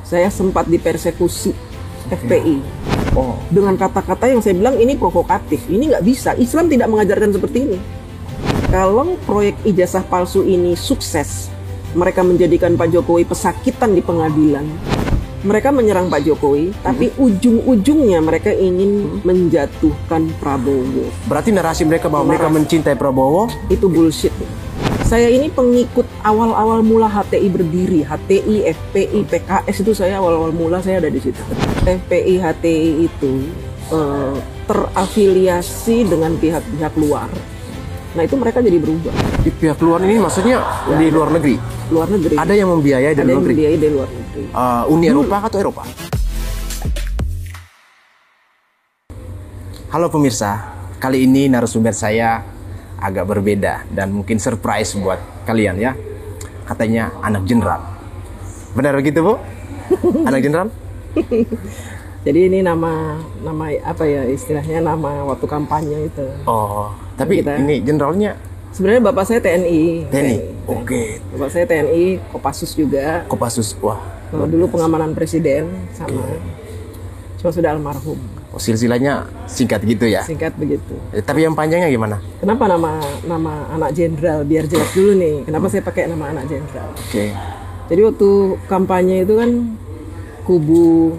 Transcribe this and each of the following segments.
saya sempat dipersekusi FPI. Oh. Dengan kata-kata yang saya bilang ini provokatif, ini nggak bisa. Islam tidak mengajarkan seperti ini. Kalau proyek ijazah palsu ini sukses, mereka menjadikan Pak Jokowi pesakitan di pengadilan. Mereka menyerang Pak Jokowi, tapi ujung-ujungnya mereka ingin menjatuhkan Prabowo. Berarti narasi mereka bahwa mereka mencintai Prabowo itu bullshit. Saya ini pengikut awal-awal mula HTI berdiri, HTI, FPI, PKS itu saya awal-awal mula saya ada di situ. FPI, HTI itu terafiliasi dengan pihak-pihak luar. Nah itu mereka jadi berubah. Di pihak luar ini maksudnya di luar negeri? Luar negeri. Ada yang membiayai dari luar negeri? Ada yang membiayai dari luar negeri. Uni Eropa atau Eropa? Halo pemirsa, kali ini narasumber saya agak berbeda dan mungkin surprise buat kalian ya. Katanya anak jenderal. Benar begitu, Bu? Anak jenderal? Jadi ini nama apa ya istilahnya, nama waktu kampanye itu. Oh, tapi ini jenderalnya sebenarnya bapak saya TNI. TNI. Oke. Bapak saya TNI, Kopassus juga. Kopassus. Wah. Dulu pengamanan presiden sama. Cuma sudah almarhum. Oh, silsilahnya singkat gitu ya? Singkat begitu. Tapi yang panjangnya gimana? Kenapa nama anak jenderal? Biar jelas dulu nih. Kenapa saya pakai nama anak jenderal? Oke. Jadi waktu kampanye itu kan kubu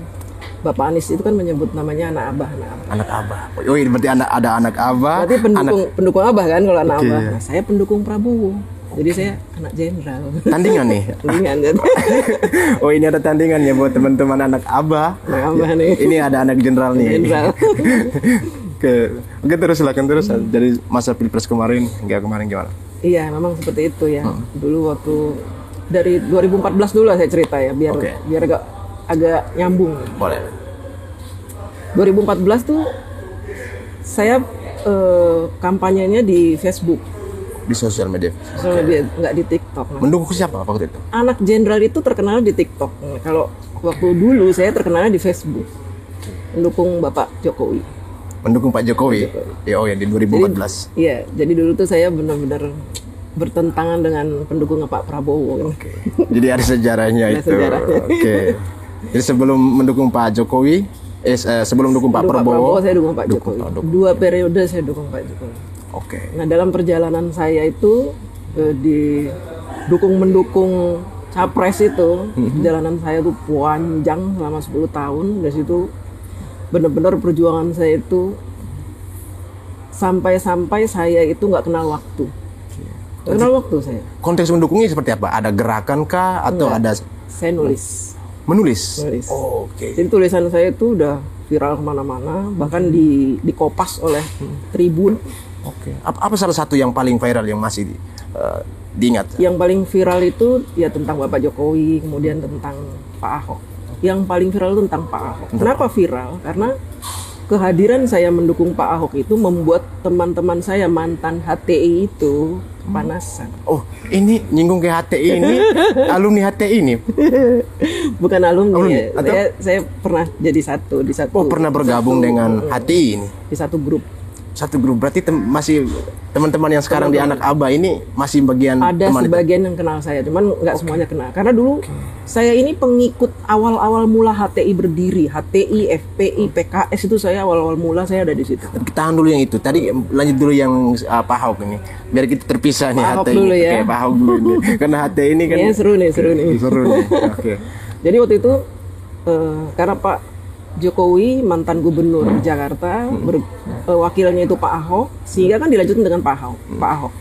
Bapak Anies itu kan menyebut namanya anak abah. Anak abah. Oh, ini berarti ada anak abah. Berarti pendukung abah kan kalau anak abah. Ya. Nah, saya pendukung Prabowo. Jadi saya anak jenderal. Tandingan nih. Tandingan. Oh, ini ada tandingan ya buat teman-teman anak abah. Anak abah nih. Ini ada anak jenderal nih. Jenderal. Oke, terus silakan terus. Jadi masa pilpres kemarin hingga kemarin gimana? Iya, memang seperti itu ya. Dulu waktu dari 2014 dulu lah saya cerita ya, biar agak nyambung. Boleh. 2014 tuh saya kampanyenya di Facebook. Di sosial media. Sosial media, nggak di TikTok. Mendukung siapa waktu itu? Anak jenderal itu terkenal di TikTok. Kalau waktu dulu saya terkenalnya di Facebook. Mendukung Bapak Jokowi. Mendukung Pak Jokowi? Ya, oh ya di 2014. Iya, jadi dulu tuh saya benar-benar bertentangan dengan pendukung Pak Prabowo. Oke. Jadi ada sejarahnya itu. Sejarahnya. Oke. Jadi sebelum mendukung Pak Jokowi, sebelum dukung Pak Prabowo, saya dukung Pak Jokowi. 2 periode saya dukung Pak Jokowi. Oke. Nah dalam perjalanan saya itu mendukung capres itu, perjalanan saya itu panjang selama 10 tahun. Dari situ benar-benar perjuangan saya itu sampai saya itu nggak kenal waktu. Nggak kenal waktu saya. Konteks mendukungnya seperti apa? Ada gerakan kah atau ada? Saya nulis. Menulis? Oh, oke. Jadi tulisan saya itu udah viral kemana-mana, bahkan di Kompas oleh Tribun. Oke. Apa salah satu yang paling viral yang masih diingat? Yang paling viral itu ya tentang Bapak Jokowi, kemudian tentang Pak Ahok. Yang paling viral itu tentang Pak Ahok. Kenapa viral? Karena kehadiran saya mendukung Pak Ahok itu membuat teman-teman saya mantan HTI itu kepanasan. Oh, ini nyinggung ke HTI ini, alumni HTI ini? Bukan alumni. Saya pernah jadi di satu. Oh, pernah bergabung dengan HTI ini? Di satu grup. Satu grup, berarti masih teman-teman yang sekarang di anak abah ini masih bagian ada teman sebagian yang kenal saya, cuman nggak semuanya kenal. Karena dulu saya ini pengikut awal-awal mula HTI berdiri, HTI, FPI, PKS itu saya awal-awal mula saya ada di situ. Tahan dulu yang itu. Tadi lanjut dulu yang Pak Ahok ini. Biar kita terpisah nih HTI. Dulu ya. Oke, Pak Ahok dulu nih. Karena HTI ini kan seru nih. Seru nih. Oke. Jadi waktu itu karena Pak Jokowi mantan gubernur Jakarta, wakilnya itu Pak Ahok, sehingga kan dilanjutkan dengan Pak Ahok.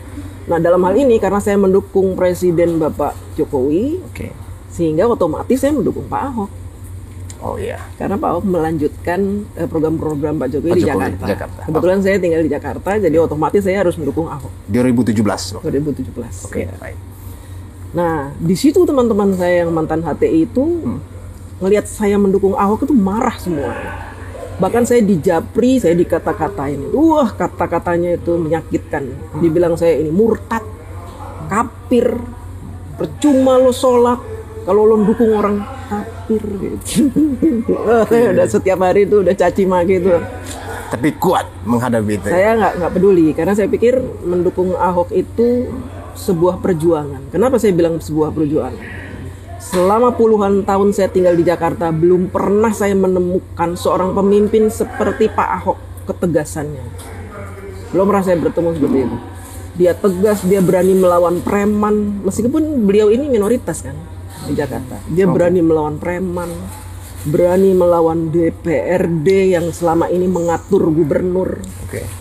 Nah dalam hal ini karena saya mendukung Presiden Bapak Jokowi, sehingga otomatis saya mendukung Pak Ahok. Oh iya. Karena Pak Ahok melanjutkan program-program Pak Jokowi di Jakarta. Kebetulan saya tinggal di Jakarta, jadi otomatis saya harus mendukung Ahok. 2017. 2017. Oke. Ya. Baik. Nah di situ teman-teman saya yang mantan HTI itu ngelihat saya mendukung Ahok itu marah semua. Bahkan saya dijapri, saya dikata-katain. Wah, kata-katanya itu menyakitkan. Dibilang saya ini murtad, kafir, percuma lo sholat kalau lo dukung orang kafir gitu. Udah setiap hari itu udah caci maki itu. Tapi kuat menghadapi itu. Saya nggak peduli karena saya pikir mendukung Ahok itu sebuah perjuangan. Kenapa saya bilang sebuah perjuangan? selama puluhan tahun saya tinggal di Jakarta, belum pernah saya menemukan seorang pemimpin seperti Pak Ahok, ketegasannya. Belum pernah saya bertemu seperti itu. Dia tegas, dia berani melawan preman, meskipun beliau ini minoritas kan di Jakarta. Dia berani melawan preman, berani melawan DPRD yang selama ini mengatur gubernur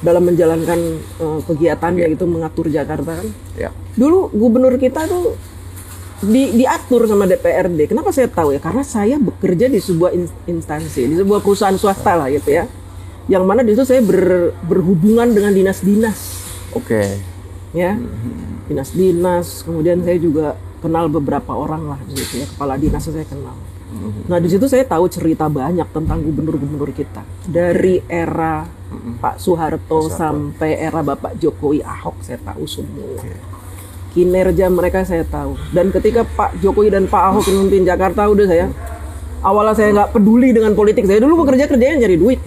dalam menjalankan kegiatannya itu mengatur Jakarta kan. Dulu gubernur kita tuh diatur sama DPRD. Kenapa saya tahu ya? Karena saya bekerja di sebuah instansi, di sebuah perusahaan swasta lah gitu ya. Yang mana di situ saya berhubungan dengan dinas-dinas. Ya, dinas-dinas. Kemudian saya juga kenal beberapa orang lah gitu ya. Kepala dinas saya kenal. Nah di situ saya tahu cerita banyak tentang gubernur-gubernur kita. Dari era Pak Soeharto sampai era Bapak Jokowi, Ahok saya tahu semua. Kinerja mereka saya tahu. Dan ketika Pak Jokowi dan Pak Ahok memimpin Jakarta, udah awalnya saya nggak peduli dengan politik. Saya dulu kerjanya nyari duit.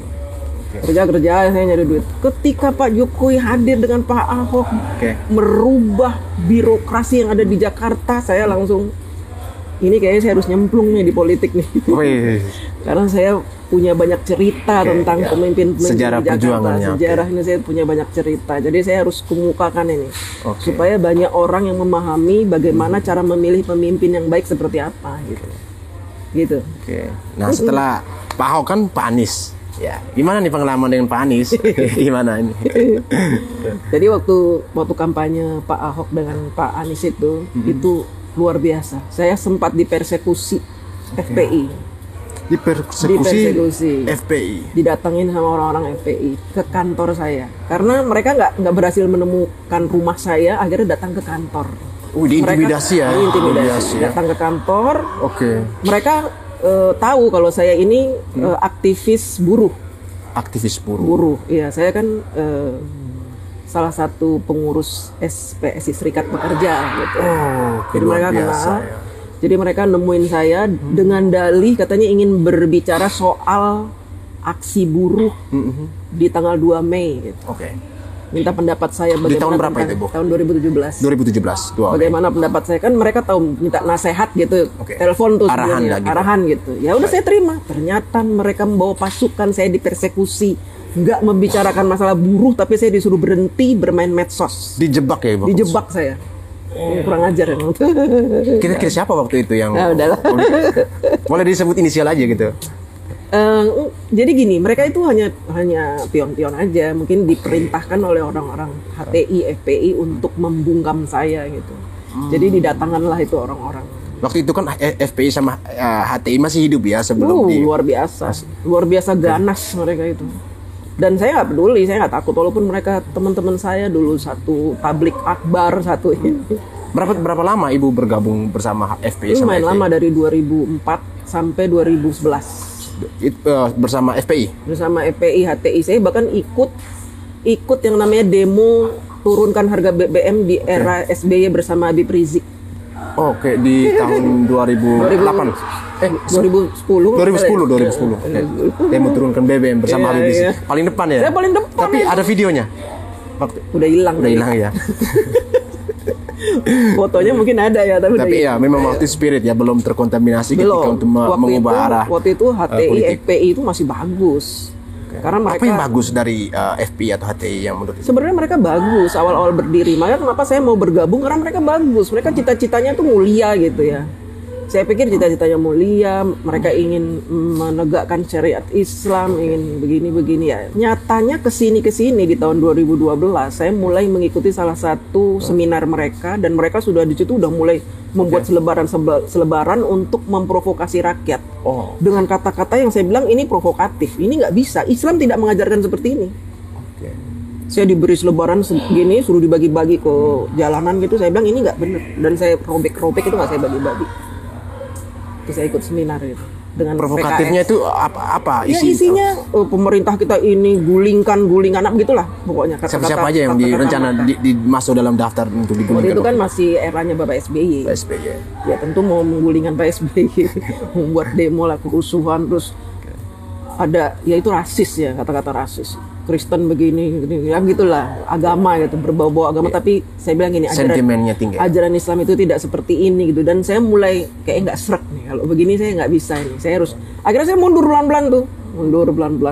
Kerja saya nyari duit. Ketika Pak Jokowi hadir dengan Pak Ahok merubah birokrasi yang ada di Jakarta, saya langsung ini kayaknya saya harus nyemplung nih di politik nih. Karena saya punya banyak cerita tentang pemimpin sejarah di Jakarta. Perjuangannya. Sejarah ini saya punya banyak cerita. Jadi saya harus kemukakan ini supaya banyak orang yang memahami bagaimana cara memilih pemimpin yang baik seperti apa gitu. Nah setelah Pak Ahok kan Pak Anies. Ya, gimana nih pengalaman dengan Pak Anies? Gimana ini? Jadi waktu kampanye Pak Ahok dengan Pak Anies itu luar biasa. Saya sempat dipersekusi FPI. Dipersekusi FPI. Didatengin sama orang-orang FPI ke kantor saya. Karena mereka nggak berhasil menemukan rumah saya, akhirnya datang ke kantor. Diintimidasi ya? Diintimidasi. Datang ke kantor. Mereka tahu kalau saya ini aktivis buruh. Aktivis buruh. Iya, saya kan salah satu pengurus SPSI Serikat Pekerja gitu. Jadi mereka kenal. Jadi mereka nemuin saya dengan dalih katanya ingin berbicara soal aksi buruh di tanggal 2 Mei gitu. Minta pendapat saya bagaimana. Di tahun berapa itu, Bu? Tahun 2017. 2017. Bagaimana pendapat saya, kan mereka tahu minta nasihat gitu. Telepon tuh arahan gitu. Ya udah saya terima. Ternyata mereka membawa pasukan, saya dipersekusi. Nggak membicarakan masalah buruh, tapi saya disuruh berhenti bermain medsos. Dijebak ya, Bu? Dijebak saya. Kurang ajar emang. Kira-kira siapa waktu itu yang udahlah. Boleh disebut inisial aja gitu. Jadi gini, mereka itu hanya pion-pion aja, mungkin diperintahkan oleh orang-orang HTI, FPI untuk membungkam saya gitu. Jadi didatangkanlah itu orang-orang. Waktu itu kan FPI sama HTI masih hidup ya sebelum luar biasa ganas mereka itu. Dan saya nggak peduli, saya nggak takut walaupun mereka teman-teman saya dulu satu tablik akbar satu ini. Berapa lama Ibu bergabung bersama FPI sama lumayan lama, dari 2004 sampai 2011. Bersama FPI? Bersama FPI, HTI. Saya bahkan ikut yang namanya demo turunkan harga BBM di era SBY bersama Habib Rizik. Di tahun 2008. 2010. Demo turunkan BBM bersama Habib Rizik. Paling depan ya? Saya paling depan. Tapi ada videonya? Udah hilang ya. Fotonya mungkin ada ya, tapi ya memang waktu spirit ya belum terkontaminasi ketika untuk mengubah arah. Waktu itu HTI, FPI itu masih bagus. Karena mereka, apa yang bagus dari FPI atau HTI yang menurut? Sebenarnya mereka bagus awal-awal berdiri. Makanya kenapa saya mau bergabung, karena mereka bagus. Mereka cita-citanya tuh mulia gitu ya. Saya pikir cita-citanya mulia, mereka ingin menegakkan syariat Islam, ingin begini-begini ya. Nyatanya kesini di tahun 2012 saya mulai mengikuti salah satu seminar mereka, dan mereka sudah di situ udah mulai membuat selebaran untuk memprovokasi rakyat. Dengan kata-kata yang saya bilang ini provokatif, ini nggak bisa. Islam tidak mengajarkan seperti ini. Saya diberi selebaran segini, suruh dibagi-bagi ke jalanan gitu. Saya bilang ini nggak benar, dan saya robek-robek itu nggak saya bagi-bagi. Terus saya ikut seminar gitu dengan provokatifnya PKS. Itu apa ya, isinya pemerintah kita ini guling anak gitulah pokoknya. Siapa aja yang direncana masuk dalam daftar untuk digulingkan? Waktu itu kan masih eranya Bapak SBY. Ya tentu mau menggulingkan Pak SBY, membuat demo lah, kerusuhan, terus ada ya itu rasis ya, kata-kata rasis. Kristen begini, ya gitulah, agama gitu, berbau-bau agama. Tapi saya bilang gini, sentimennya tinggi. Ajaran Islam itu tidak seperti ini gitu. Dan saya mulai kayak nggak srek nih, kalau begini saya nggak bisa ini. Saya harus, akhirnya saya mundur pelan-pelan tuh,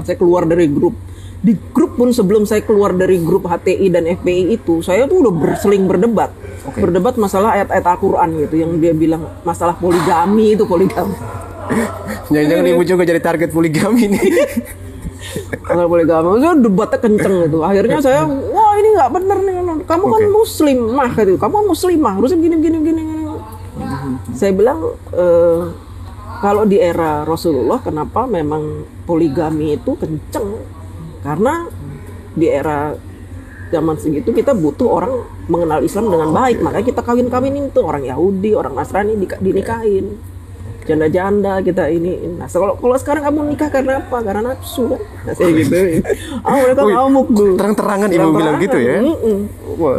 Saya keluar dari grup. Di grup pun sebelum saya keluar dari grup HTI dan FPI itu, saya tuh udah seling berdebat. Berdebat masalah ayat-ayat Al-Quran gitu, yang dia bilang masalah poligami itu poligami. Jangan-jangan ibu juga jadi target poligami nih. Kalau poligami, saya debatnya kenceng gitu. Akhirnya saya, wah ini nggak bener nih, kamu kan muslim, gitu. Kamu kan muslimah, harusnya gini. Saya bilang, kalau di era Rasulullah, kenapa memang poligami itu kenceng? Karena di era zaman segitu kita butuh orang mengenal Islam dengan baik, makanya kita kawin-kawinin tuh orang Yahudi, orang Nasrani dinikahin, janda-janda kita ini. Nah kalau sekarang kamu nikah karena apa? Karena nafsu kan? Nah, saya gitu. Mereka ngamuk tuh. Terang-terangan ibu bilang gitu ya?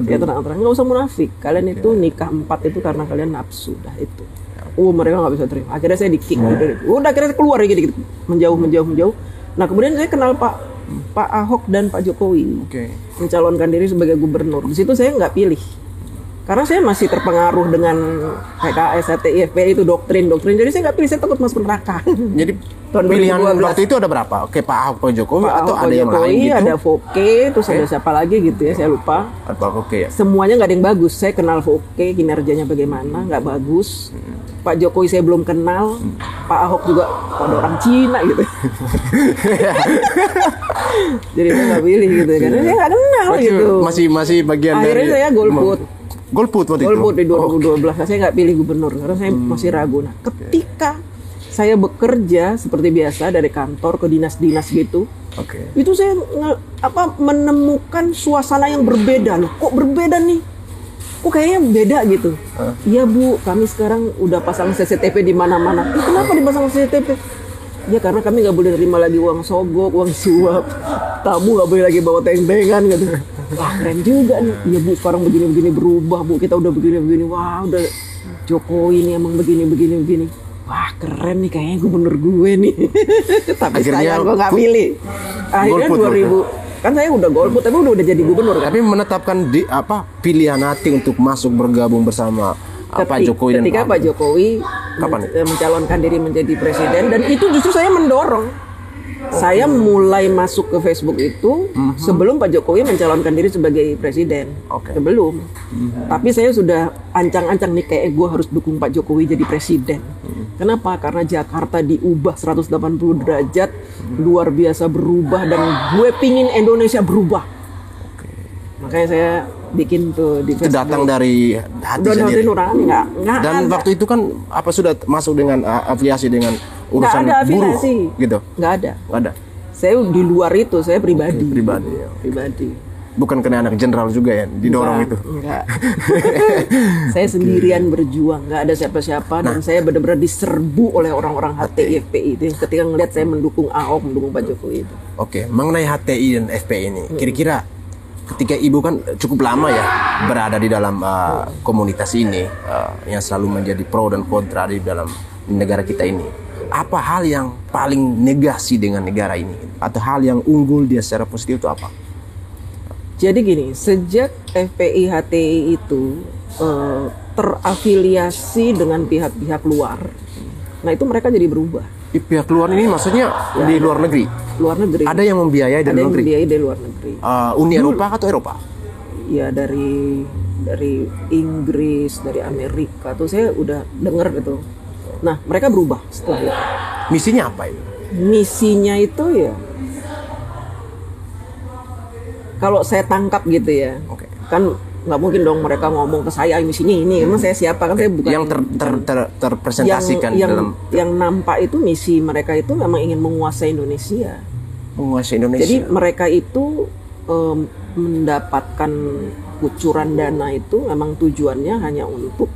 Ya terang-terangan, nggak usah munafik. Kalian itu nikah 4 itu karena kalian nafsu, dah itu. Mereka nggak bisa terima. Akhirnya saya di-kick. Udah akhirnya saya keluar gitu, menjauh. Nah kemudian saya kenal Pak Ahok dan Pak Jokowi mencalonkan diri sebagai gubernur. Di situ saya nggak pilih karena saya masih terpengaruh dengan PKS, HTI, FPI itu doktrin. Jadi saya nggak pilih, saya takut masuk neraka. Jadi pilihan waktu itu ada berapa? Pak Ahok, Pak Jokowi, atau ada yang lain gitu? Ada Foke, terus ada siapa lagi gitu ya, saya lupa. Foke ya. Semuanya nggak ada yang bagus. Saya kenal Foke, kinerjanya bagaimana, nggak bagus. Pak Jokowi saya belum kenal, Pak Ahok juga ada orang Cina gitu. Jadi saya nggak pilih gitu, karena saya nggak kenal gitu. Masih bagian akhirnya dari. Saya golput Waktu itu? Golput di 2012. Saya nggak pilih gubernur karena saya masih ragu. Nah, ketika saya bekerja seperti biasa dari kantor ke dinas-dinas gitu, itu saya menemukan suasana yang berbeda loh. Kok berbeda nih? Kok kayaknya beda gitu. Iya Bu, kami sekarang udah pasang CCTV di mana-mana. Kenapa dipasang CCTV? Ya karena kami nggak boleh terima lagi uang sogok, uang suap. Tamu nggak boleh lagi bawa teng-tengan gitu. Wah keren juga nih. Iya Bu, sekarang begini-begini berubah Bu. Kita udah begini-begini. Wah udah Jokowi ini emang begini-begini. Wah keren nih, kayaknya gubernur gue nih. Tapi sayang gue nggak pilih. Akhirnya 2000. Kan saya udah golput, tapi udah jadi gubernur kan? Tapi menetapkan pilihan hati untuk masuk bergabung bersama Pak Jokowi dan ketika Pak Jokowi mencalonkan diri menjadi presiden, dan itu justru saya mendorong. Saya mulai masuk ke Facebook itu sebelum Pak Jokowi mencalonkan diri sebagai presiden. Sebelum. Tapi saya sudah ancang-ancang nih, kayak gue harus dukung Pak Jokowi jadi presiden. Kenapa? Karena Jakarta diubah 180 derajat, luar biasa berubah, dan gue pingin Indonesia berubah. Makanya saya bikin tuh di Facebook. Itu datang dari hati sendiri. Nurani, nggak dan ada. Waktu itu kan sudah masuk dengan afiliasi dengan urusan nggak ada buruh gitu? Nggak ada. Saya di luar itu, saya pribadi. Pribadi. Bukan kena anak jenderal juga ya didorong itu? Enggak. Saya sendirian berjuang, nggak ada siapa-siapa, dan saya benar-benar diserbu oleh orang-orang HTI, FPI itu. Ketika ngelihat saya mendukung Ahok, mendukung Pak Jokowi itu. Mengenai HTI dan FPI ini, kira-kira ketika ibu kan cukup lama ya berada di dalam komunitas ini, yang selalu menjadi pro dan kontra di dalam negara kita ini, apa hal yang paling negasi dengan negara ini, atau hal yang unggul dia secara positif itu apa? Jadi gini, sejak FPI HTI itu terafiliasi dengan pihak-pihak luar, nah itu mereka jadi berubah. Di pihak luar ini maksudnya di luar negeri? Luar negeri. Ada yang membiayai dari luar negeri? Ada yang membiayai dari luar negeri. Uni Eropa atau Eropa? Ya dari Inggris, dari Amerika tuh saya udah dengar gitu. Nah mereka berubah setelah itu. Misinya apa itu? Misinya itu ya, kalau saya tangkap gitu ya, kan nggak mungkin dong mereka ngomong ke saya misinya ini, emang saya siapa, kan saya bukan yang terpresentasikan dalam yang nampak itu. Misi mereka itu memang ingin menguasai Indonesia. Jadi mereka itu mendapatkan kucuran dana itu memang tujuannya hanya untuk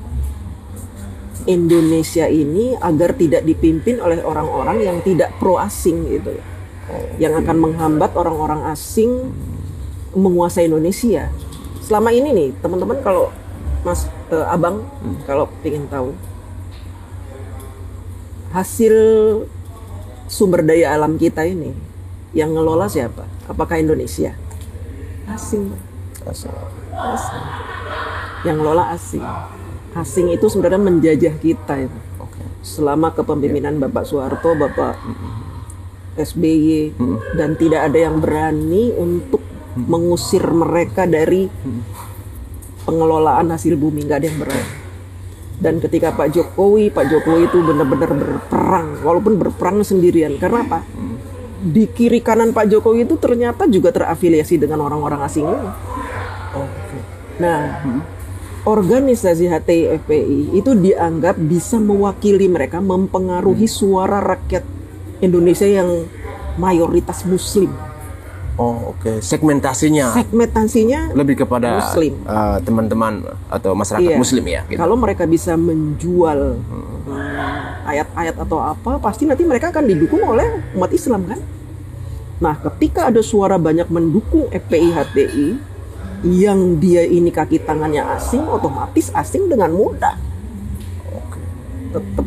Indonesia ini agar tidak dipimpin oleh orang-orang yang tidak pro asing gitu, yang akan menghambat orang-orang asing menguasai Indonesia. Selama ini nih teman-teman, kalau abang kalau ingin tahu hasil sumber daya alam kita ini Yang ngelola siapa? Apakah Indonesia? Asing. Asing. Asing. Yang ngelola asing. Asing itu sebenarnya menjajah kita itu. Selama kepemimpinan Bapak Soeharto, Bapak SBY, dan tidak ada yang berani untuk mengusir mereka dari pengelolaan hasil bumi, nggak ada yang berani. Dan ketika Pak Jokowi itu benar-benar berperang, walaupun berperang sendirian. Karena apa? Di kiri kanan Pak Jokowi itu ternyata juga terafiliasi dengan orang-orang asing. Nah, organisasi HTI FPI itu dianggap bisa mewakili mereka, mempengaruhi suara rakyat Indonesia yang mayoritas Muslim. Segmentasinya lebih kepada Muslim. Teman-teman atau masyarakat Muslim ya. Gitu. Kalau mereka bisa menjual ayat-ayat atau apa, pasti nanti mereka akan didukung oleh umat Islam kan. Nah, ketika ada suara banyak mendukung FPI HTI yang dia ini kaki tangannya asing, otomatis asing dengan mudah tetap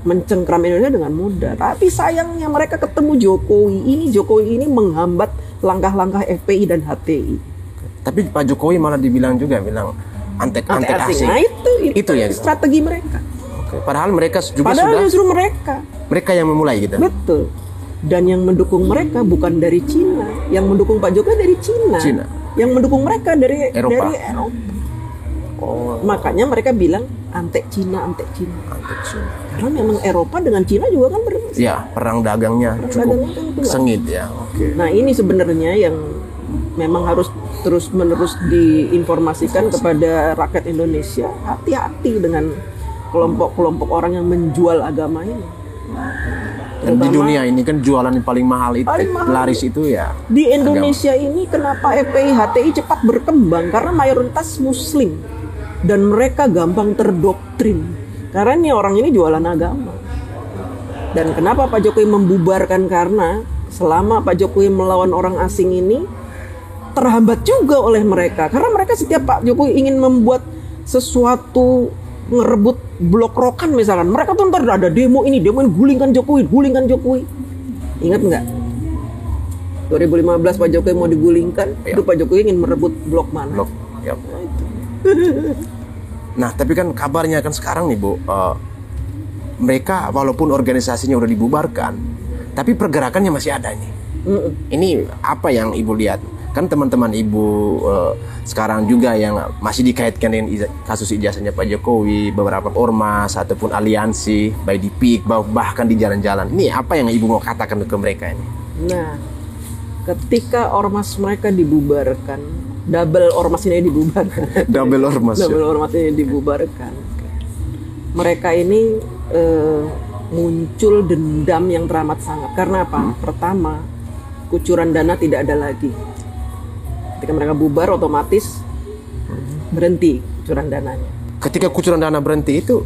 mencengkram Indonesia dengan mudah. Tapi sayangnya mereka ketemu Jokowi ini menghambat langkah-langkah FPI dan HTI. Tapi Pak Jokowi malah bilang antek asing. Nah, itu ya strategi mereka. Padahal mereka juga justru mereka yang memulai gitu. Betul. Dan yang mendukung mereka bukan dari Cina, yang mendukung Pak Jokowi dari Cina. Yang mendukung mereka dari Eropa. Makanya mereka bilang antek Cina. Karena memang Eropa dengan Cina juga kan perang dagangnya cukup sengit ya. Nah, ini sebenarnya yang memang harus terus-menerus diinformasikan kepada rakyat Indonesia. Hati-hati dengan kelompok-kelompok orang yang menjual agama ini. Dan di dunia ini kan jualan yang paling mahal itu, laris itu ya. Di Indonesia ini kenapa FPI HTI cepat berkembang? Karena mayoritas Muslim dan mereka gampang terdoktrin. Karena ini orang ini jualan agama. Dan kenapa Pak Jokowi membubarkan? Karena selama Pak Jokowi melawan orang asing ini terhambat juga oleh mereka. Karena mereka setiap Pak Jokowi ingin membuat sesuatu, ngerebut blok rokan misalkan, mereka tuh ntar ada demo ini gulingkan Jokowi. Ingat nggak? 2015 Pak Jokowi mau digulingkan, itu Pak Jokowi ingin merebut blok mana? Nah, nah, tapi kan kabarnya kan sekarang nih Bu, mereka walaupun organisasinya udah dibubarkan, tapi pergerakannya masih ada nih. Ini apa yang Ibu lihat? Kan teman-teman Ibu sekarang juga yang masih dikaitkan dengan kasus ijazahnya Pak Jokowi, beberapa ormas ataupun aliansi, by the peak, bahkan di jalan-jalan. Ini apa yang Ibu mau katakan ke mereka ini? Nah, ketika ormas mereka dibubarkan, double ormas ini dibubarkan. Double ormas ini dibubarkan. Mereka ini muncul dendam yang teramat sangat. Karena apa? Pertama, kucuran dana tidak ada lagi. Ketika mereka bubar, otomatis berhenti kucuran dananya. Ketika kucuran dana berhenti itu,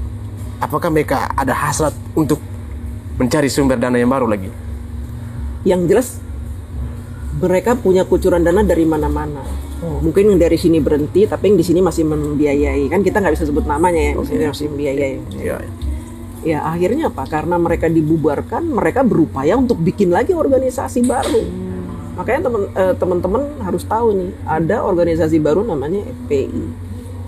apakah mereka ada hasrat untuk mencari sumber dana yang baru lagi? Yang jelas, mereka punya kucuran dana dari mana-mana. Mungkin yang dari sini berhenti, tapi yang di sini masih membiayai. Kan kita nggak bisa sebut namanya ya, masih membiayai. Ya akhirnya apa? Karena mereka dibubarkan, mereka berupaya untuk bikin lagi organisasi baru. Makanya teman-teman harus tahu nih, ada organisasi baru namanya FPI.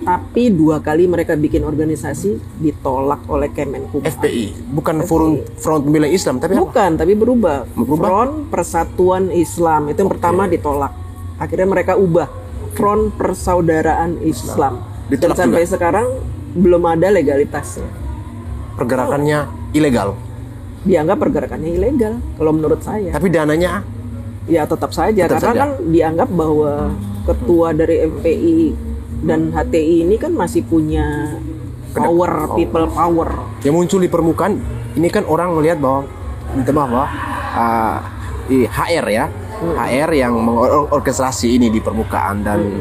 Tapi 2 kali mereka bikin organisasi ditolak oleh Kemenkumham. FPI bukan Front Pembela Islam, tapi bukan, tapi berubah. Front Persatuan Islam itu yang pertama ditolak. Akhirnya mereka ubah Front Persaudaraan Islam. Dan sampai sekarang belum ada legalitasnya. Pergerakannya ilegal. Dianggap pergerakannya ilegal kalau menurut saya. Tapi dananya ya tetap saja, karena kan dianggap bahwa ketua dari FPI dan HTI ini kan masih punya power, people power. Yang muncul di permukaan ini kan orang melihat bahwa HR ya, HR yang mengorkestrasi ini di permukaan. Dan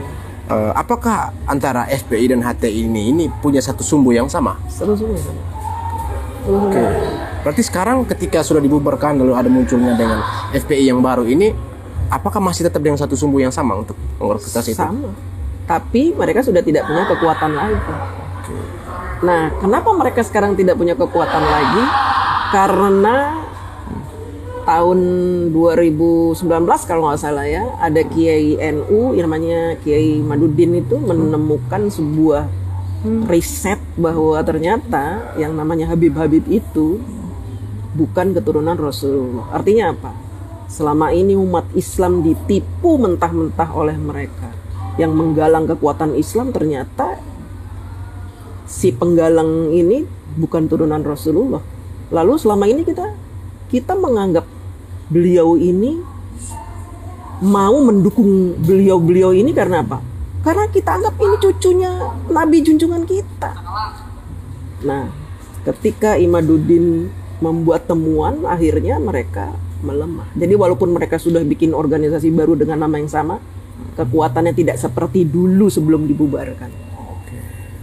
apakah antara FPI dan HTI ini punya satu sumbu yang sama? Satu sumbu sama. Berarti sekarang ketika sudah dibubarkan lalu ada munculnya dengan FPI yang baru ini, apakah masih tetap dengan satu sumbu yang sama untuk organisasi itu? Sama. Tapi mereka sudah tidak punya kekuatan lagi. Nah, kenapa mereka sekarang tidak punya kekuatan lagi? Karena tahun 2019 kalau nggak salah ya, ada Kiai NU namanya Kiai Madudin itu menemukan sebuah riset bahwa ternyata yang namanya Habib-Habib itu bukan keturunan Rasulullah. Artinya apa? Selama ini umat Islam ditipu mentah-mentah oleh mereka. Yang menggalang kekuatan Islam ternyata si penggalang ini bukan turunan Rasulullah. Lalu selama ini kita menganggap beliau ini mau mendukung beliau ini karena apa? Karena kita anggap ini cucunya Nabi junjungan kita. Nah, ketika Imaduddin membuat temuan, akhirnya mereka melemah. Jadi walaupun mereka sudah bikin organisasi baru dengan nama yang sama, kekuatannya tidak seperti dulu sebelum dibubarkan. Oke.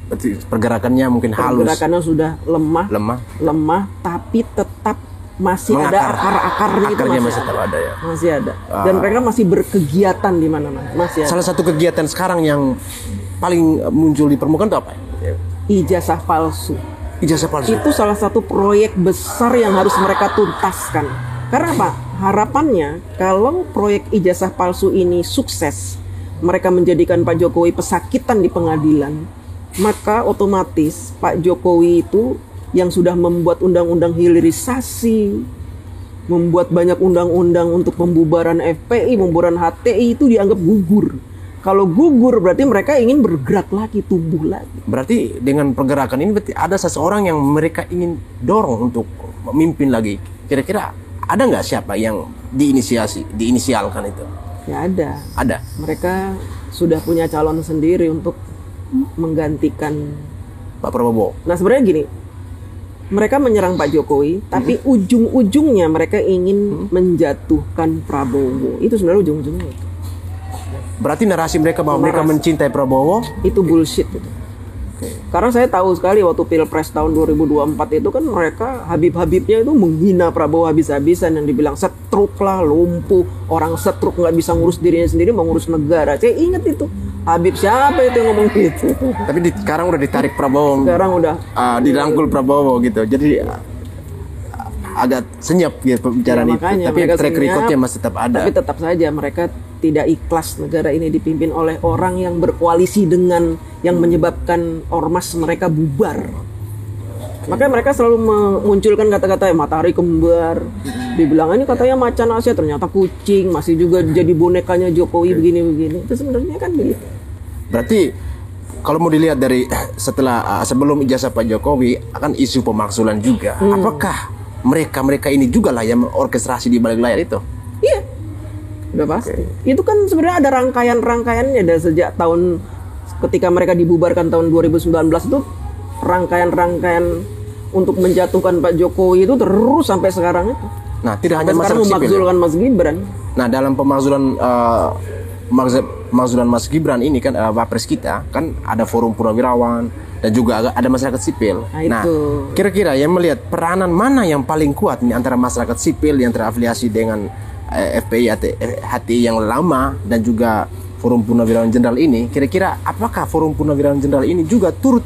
Berarti pergerakannya mungkin halus. Pergerakannya sudah lemah, tapi tetap masih Mengakar. ada akar-akarnya itu Masih tetap ada ya. Masih ada. Dan mereka masih berkegiatan di mana-mana. Masih ada. Salah satu kegiatan sekarang yang paling muncul di permukaan itu apa? Ijazah palsu. Ijazah palsu. Itu salah satu proyek besar yang harus mereka tuntaskan. Karena apa? Harapannya kalau proyek ijazah palsu ini sukses, mereka menjadikan Pak Jokowi pesakitan di pengadilan, maka otomatis Pak Jokowi itu yang sudah membuat undang-undang hilirisasi, membuat banyak undang-undang untuk pembubaran FPI, pembubaran HTI itu dianggap gugur. Kalau gugur berarti mereka ingin bergerak lagi, tumbuh lagi. Berarti dengan pergerakan ini berarti ada seseorang yang mereka ingin dorong untuk memimpin lagi. Kira-kira ada nggak siapa yang diinisialkan itu? Ya ada. Ada. Mereka sudah punya calon sendiri untuk menggantikan Pak Prabowo. Nah sebenarnya gini, mereka menyerang Pak Jokowi, tapi ujung-ujungnya mereka ingin menjatuhkan Prabowo. Itu sebenarnya ujung-ujungnya itu. Berarti narasi mereka bahwa mereka mencintai Prabowo itu bullshit itu. Karena saya tahu sekali waktu Pilpres tahun 2024 itu kan mereka Habib-Habibnya itu menghina Prabowo habis-habisan, yang dibilang setruk lah, lumpuh, orang setruk nggak bisa ngurus dirinya sendiri, mau ngurus negara. Saya ingat itu. Habib siapa itu yang ngomong gitu? Tapi sekarang udah ditarik Prabowo. Sekarang udah dirangkul Prabowo gitu. Jadi agak senyap gitu pembicaraan itu. Tapi track recordnya masih tetap ada. Tapi tetap saja mereka tidak ikhlas negara ini dipimpin oleh orang yang berkoalisi dengan yang menyebabkan ormas mereka bubar. Makanya mereka selalu memunculkan kata-kata matahari kembar. Dibilang ini katanya macan Asia, ternyata kucing, masih juga jadi bonekanya Jokowi begini-begini. Itu sebenarnya kan begitu. Berarti kalau mau dilihat dari sebelum ijazah Pak Jokowi akan isu pemakzulan juga. Apakah mereka ini juga lah yang orkestrasi di balik layar itu? Iya. Udah pasti. Itu kan sebenarnya ada rangkaian-rangkaiannya dari sejak tahun ketika mereka dibubarkan tahun 2019 itu, rangkaian-rangkaian untuk menjatuhkan Pak Jokowi itu terus sampai sekarang itu. Nah, tidak hanya sekarang memakzulkan Mas Gibran. Nah, dalam pemakzulan Mas Gibran ini kan Wapres kita kan ada forum purnawirawan dan juga ada masyarakat sipil. Nah, kira-kira yang melihat peranan mana yang paling kuat nih antara masyarakat sipil yang terafiliasi dengan FPI HTI yang lama dan juga Forum Purnawirawan Jenderal ini, kira-kira apakah Forum Purnawirawan Jenderal ini juga turut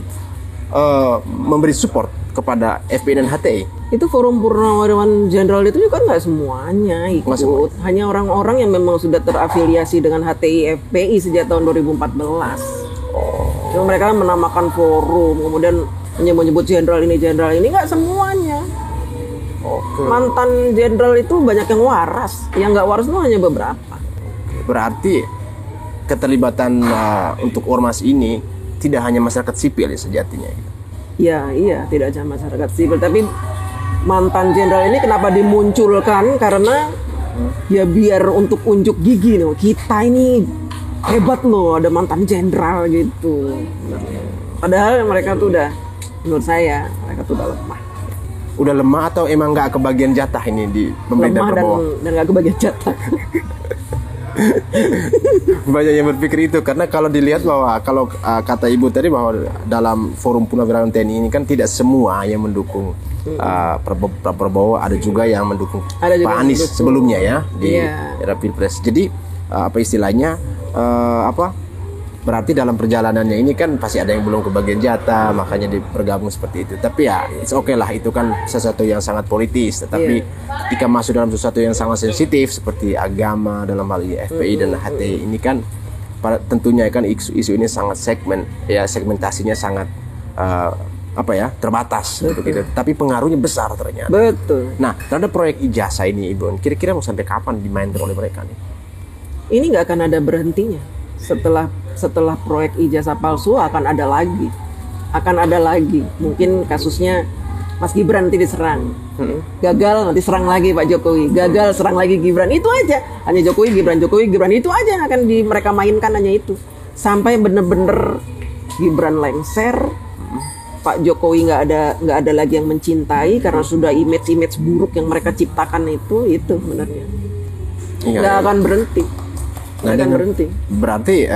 memberi support kepada FPI dan HTI? Itu Forum Purnawirawan Jenderal itu juga nggak semuanya ikut. Hanya orang-orang yang memang sudah terafiliasi dengan HTI FPI sejak tahun 2014. Cuma mereka menamakan forum, kemudian menyebut jenderal ini, nggak semuanya. Mantan jenderal itu banyak yang waras, yang nggak waras itu hanya beberapa. Berarti keterlibatan untuk ormas ini tidak hanya masyarakat sipil ya sejatinya. Iya, tidak hanya masyarakat sipil, tapi mantan jenderal ini kenapa dimunculkan? Karena ya biar untuk unjuk gigi nih, kita ini hebat loh, ada mantan jenderal gitu. Padahal mereka tuh udah, menurut saya mereka tuh udah lemah. Udah lemah atau emang nggak kebagian jatah ini di pemerintah Prabowo? Lemah dan nggak kebagian jatah. Banyak yang berpikir itu, karena kalau dilihat bahwa kalau kata Ibu tadi bahwa dalam Forum Purnawirawan TNI ini kan tidak semua yang mendukung Prabowo, ada juga yang mendukung Pak Anies sebelumnya ya di era Pilpres. Jadi apa istilahnya berarti dalam perjalanannya ini kan pasti ada yang belum kebagian jatah, makanya bergabung seperti itu. Tapi ya, it's okay lah, itu kan sesuatu yang sangat politis. Tetapi ketika masuk dalam sesuatu yang sangat sensitif seperti agama dalam hal ini FPI dan HTI ini kan, tentunya kan isu ini sangat segmentasinya sangat terbatas begitu. Tapi pengaruhnya besar ternyata. Betul. Nah, terhadap proyek ijazah ini, Ibu, kira-kira mau sampai kapan dimainkan oleh mereka nih? Ini nggak akan ada berhentinya. Setelah proyek ijazah palsu akan ada lagi. Mungkin kasusnya Mas Gibran nanti diserang. Gagal nanti serang lagi Pak Jokowi. Gagal serang lagi Gibran. Itu aja. Hanya Jokowi, Gibran itu aja yang akan mereka mainkan, hanya itu. Sampai bener-bener Gibran lengser, Pak Jokowi nggak ada lagi yang mencintai karena sudah image buruk yang mereka ciptakan itu sebenarnya nggak akan berhenti. Berarti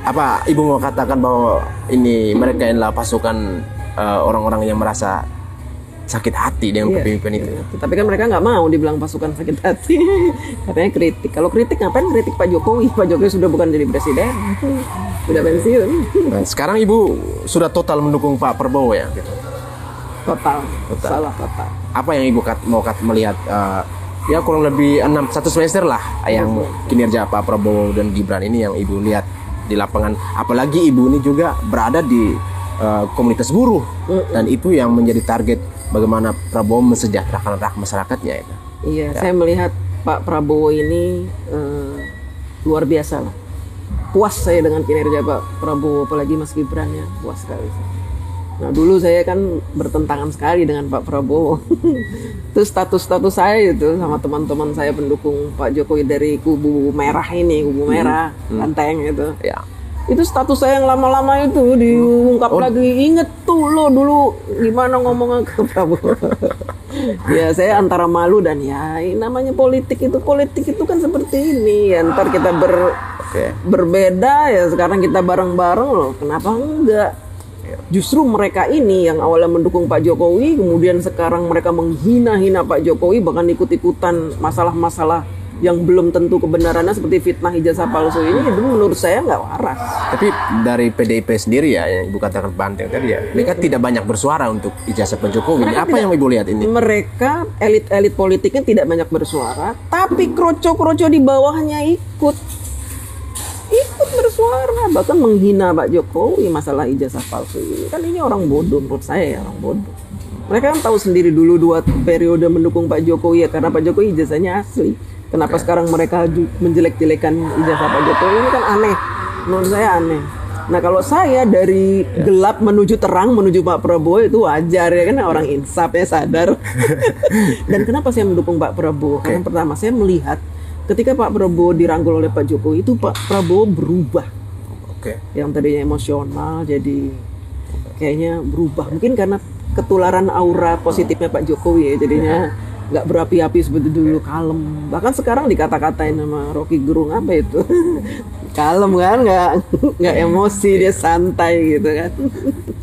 apa Ibu mau katakan bahwa ini mereka adalah pasukan orang-orang yang merasa sakit hati dengan kepemimpinan itu? Tapi kan mereka nggak mau dibilang pasukan sakit hati. Katanya kritik. Kalau kritik ngapain kritik Pak Jokowi? Pak Jokowi sudah bukan jadi presiden, sudah pensiun. Nah, sekarang Ibu sudah total mendukung Pak Prabowo ya? Gitu. Total. Salah total. Apa yang Ibu mau melihat? Ya kurang lebih 1 semester lah yang kinerja Pak Prabowo dan Gibran ini yang Ibu lihat di lapangan. Apalagi Ibu ini juga berada di komunitas buruh dan itu yang menjadi target bagaimana Prabowo mensejahterakan masyarakatnya itu. Iya, saya melihat Pak Prabowo ini luar biasa lah. Puas saya dengan kinerja Pak Prabowo, apalagi Mas Gibran ya, puas sekali. Nah dulu saya kan bertentangan sekali dengan Pak Prabowo. Itu status saya itu sama teman-teman saya pendukung Pak Jokowi dari kubu merah Banteng itu. Ya. Itu status saya yang lama-lama itu diungkap lagi. Inget tuh lo dulu gimana ngomong ke Prabowo. Ya saya antara malu dan ya namanya politik itu kan seperti ini ya, ntar kita berbeda ya, sekarang kita bareng-bareng loh, kenapa enggak. Justru mereka ini yang awalnya mendukung Pak Jokowi, kemudian sekarang mereka menghina-hina Pak Jokowi, bahkan ikut-ikutan masalah-masalah yang belum tentu kebenarannya seperti fitnah ijazah palsu ini, itu menurut saya nggak waras. Tapi dari PDIP sendiri ya, yang Ibu katakan Banteng tadi ya, mereka tidak banyak bersuara untuk ijazah Pak Jokowi. Apa yang Ibu lihat ini? Mereka elit-elit politiknya tidak banyak bersuara, tapi kroco-kroco di bawahnya ikut bersuara, bahkan menghina Pak Jokowi masalah ijazah palsu ini. Kan ini orang bodoh menurut saya, orang bodoh. Mereka kan tahu sendiri dulu 2 periode mendukung Pak Jokowi ya karena Pak Jokowi ijazahnya asli. Kenapa sekarang mereka menjelek-jelekan ijazah Pak Jokowi? Ini kan aneh, menurut saya aneh. Nah kalau saya dari gelap menuju terang menuju Pak Prabowo itu wajar ya kan, orang insaf ya, sadar. Dan kenapa saya mendukung Pak Prabowo? Karena pertama saya melihat ketika Pak Prabowo dirangkul oleh Pak Jokowi itu Pak Prabowo berubah. Yang tadinya emosional jadi kayaknya berubah. Mungkin karena ketularan aura positifnya Pak Jokowi ya, jadinya nggak berapi-api seperti dulu, kalem. Bahkan sekarang dikata-katain sama Rocky Gerung apa itu, kalem kan, nggak emosi, dia santai gitu kan.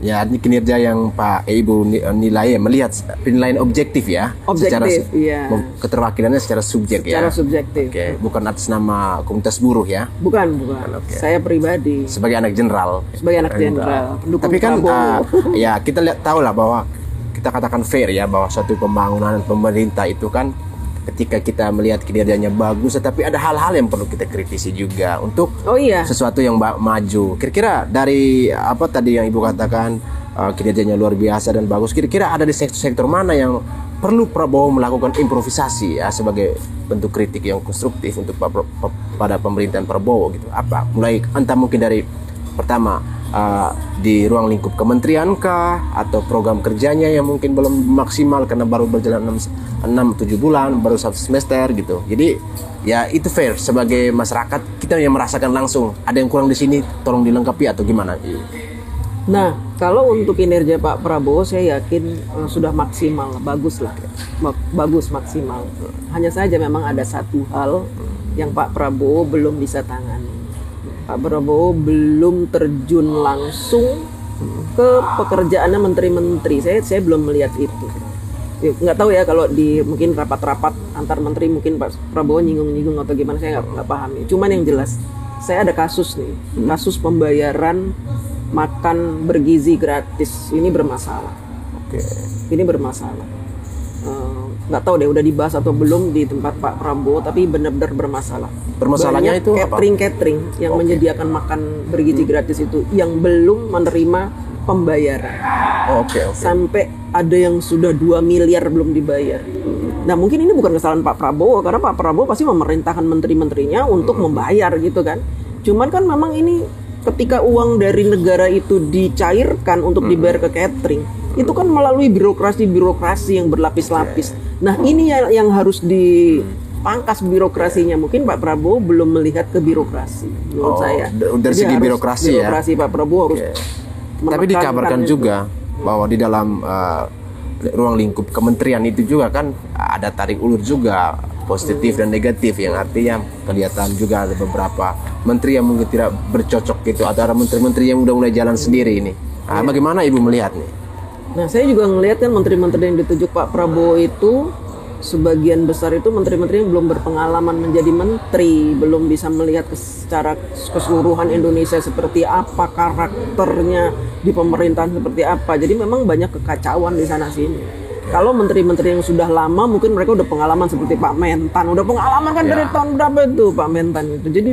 Ya, ini kinerja yang Pak Ibu nilai ya, melihat penilaian objektif ya. Objektif, iya. Keterwakilannya secara subjek ya. Secara subjektif. Bukan atas nama komunitas buruh ya. Bukan. Saya pribadi. Sebagai anak jenderal. Tapi kan ya kita tahu lah bahwa kita katakan fair ya, bahwa suatu pembangunan pemerintah itu kan ketika kita melihat kinerjanya bagus, tetapi ada hal-hal yang perlu kita kritisi juga untuk sesuatu yang maju. Kira-kira dari apa tadi yang Ibu katakan kinerjanya luar biasa dan bagus, kira-kira ada di sektor mana yang perlu Prabowo melakukan improvisasi ya sebagai bentuk kritik yang konstruktif untuk pada pemerintahan Prabowo gitu? Apa? Mulai entah mungkin dari pertama di ruang lingkup kementerian kah, atau program kerjanya yang mungkin belum maksimal karena baru berjalan 6-7 bulan, baru 1 semester gitu. Jadi ya itu fair, sebagai masyarakat kita yang merasakan langsung ada yang kurang di sini, tolong dilengkapi atau gimana? Nah, kalau untuk kinerja Pak Prabowo saya yakin sudah maksimal, bagus lah, bagus maksimal. Hanya saja memang ada satu hal yang Pak Prabowo belum bisa tangani. Pak Prabowo belum terjun langsung ke pekerjaannya menteri-menteri. Saya belum melihat itu. Nggak tahu ya kalau di mungkin rapat-rapat antar menteri mungkin Pak Prabowo nyinggung-nyinggung atau gimana, saya nggak paham. Cuman yang jelas saya ada kasus nih, kasus pembayaran makan bergizi gratis ini bermasalah. Oke. Ini bermasalah. Nggak tahu deh udah dibahas atau belum di tempat Pak Prabowo, tapi benar-benar bermasalah. Permasalahannya Banyak itu apa? catering yang menyediakan makan bergizi gratis itu yang belum menerima pembayaran. Oke. Sampai ada yang sudah 2 miliar belum dibayar. Nah mungkin ini bukan kesalahan Pak Prabowo, karena Pak Prabowo pasti memerintahkan menteri-menterinya untuk membayar gitu kan. Cuman kan memang ini ketika uang dari negara itu dicairkan untuk dibayar ke catering, itu kan melalui birokrasi yang berlapis-lapis. Nah ini yang harus dipangkas birokrasinya. Mungkin Pak Prabowo belum melihat ke birokrasi menurut saya. Dari segi birokrasi ya. Birokrasi Pak Prabowo harus. Tapi dikabarkan juga bahwa di dalam ruang lingkup kementerian itu juga kan ada tarik ulur juga positif dan negatif, yang artinya kelihatan juga ada beberapa menteri yang mungkin tidak bercocok gitu, atau ada menteri-menteri yang udah mulai jalan sendiri ini. Nah, bagaimana Ibu melihat nih? Nah, saya juga ngelihat kan menteri-menteri yang ditunjuk Pak Prabowo itu sebagian besar itu menteri-menteri yang belum berpengalaman menjadi menteri, belum bisa melihat secara keseluruhan Indonesia seperti apa, karakternya di pemerintahan seperti apa. Jadi memang banyak kekacauan di sana sini. Kalau menteri-menteri yang sudah lama mungkin mereka udah pengalaman seperti Pak Mentan, udah pengalaman kan dari tahun berapa itu Pak Mentan itu. Jadi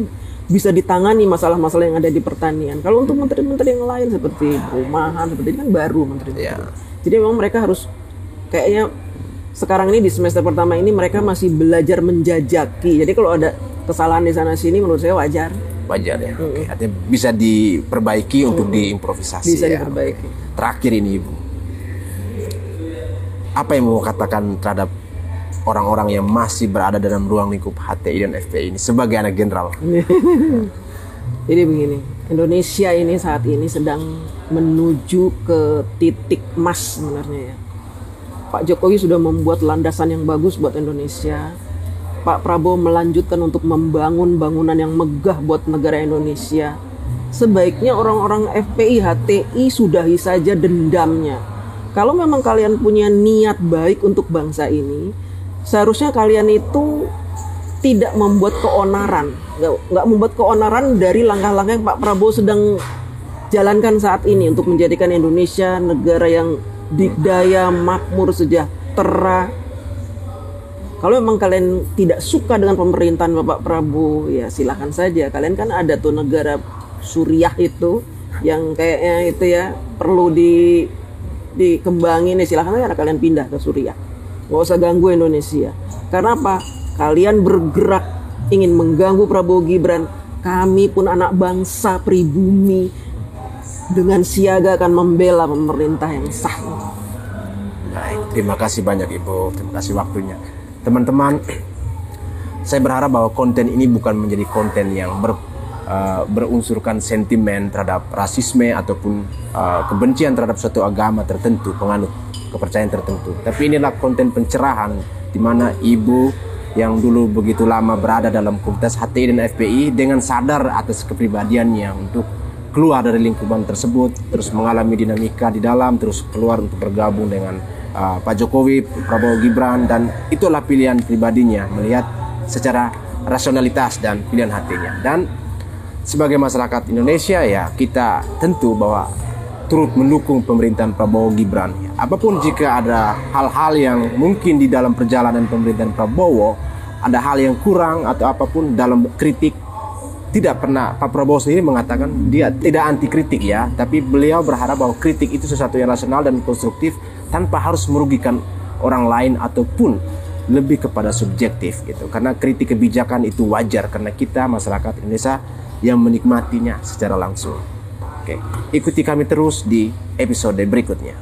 bisa ditangani masalah-masalah yang ada di pertanian. Kalau untuk menteri-menteri yang lain seperti perumahan seperti ini kan baru menteri-menteri. Jadi memang mereka harus kayaknya sekarang ini di semester pertama ini mereka masih belajar menjajaki. Jadi kalau ada kesalahan di sana sini menurut saya wajar. Wajar ya. Oke. Artinya bisa diperbaiki untuk diimprovisasi. Bisa ya. diperbaiki. Terakhir ini Ibu, apa yang mau katakan terhadap orang-orang yang masih berada dalam ruang lingkup HTI dan FPI ini sebagai anak jenderal? Jadi begini, Indonesia ini saat ini sedang menuju ke titik emas sebenarnya ya. Pak Jokowi sudah membuat landasan yang bagus buat Indonesia. Pak Prabowo melanjutkan untuk membangun bangunan yang megah buat negara Indonesia. Sebaiknya orang-orang FPI, HTI sudahi saja dendamnya. Kalau memang kalian punya niat baik untuk bangsa ini, seharusnya kalian itu tidak membuat keonaran, nggak membuat keonaran dari langkah-langkah yang Pak Prabowo sedang jalankan saat ini untuk menjadikan Indonesia negara yang dikdaya, makmur, sejahtera. Kalau memang kalian tidak suka dengan pemerintahan Bapak Prabowo, ya silakan saja. Kalian kan ada tuh negara Suriah itu yang kayaknya itu ya perlu dikembangin, ya silahkan aja kalian pindah ke Suriah, nggak usah ganggu Indonesia. Karena apa? Kalian bergerak ingin mengganggu Prabowo Gibran, kami pun anak bangsa pribumi dengan siaga akan membela pemerintah yang sah. Baik, terima kasih banyak Ibu, terima kasih waktunya. Teman-teman, saya berharap bahwa konten ini bukan menjadi konten yang berunsurkan sentimen terhadap rasisme ataupun kebencian terhadap suatu agama tertentu, penganut kepercayaan tertentu. Tapi inilah konten pencerahan di mana Ibu yang dulu begitu lama berada dalam komunitas HTI dan FPI dengan sadar atas kepribadiannya untuk keluar dari lingkupan tersebut, terus mengalami dinamika di dalam, terus keluar untuk bergabung dengan Pak Jokowi, Prabowo Gibran, dan itulah pilihan pribadinya melihat secara rasionalitas dan pilihan hatinya. Dan sebagai masyarakat Indonesia ya kita tentu bahwa turut mendukung pemerintahan Prabowo Gibran. Apapun jika ada hal-hal yang mungkin di dalam perjalanan pemerintahan Prabowo ada hal yang kurang atau apapun dalam kritik, tidak pernah Pak Prabowo sendiri mengatakan dia tidak anti kritik ya, tapi beliau berharap bahwa kritik itu sesuatu yang rasional dan konstruktif tanpa harus merugikan orang lain ataupun lebih kepada subjektif gitu. Karena kritik kebijakan itu wajar karena kita masyarakat Indonesia yang menikmatinya secara langsung. Oke, ikuti kami terus di episode berikutnya.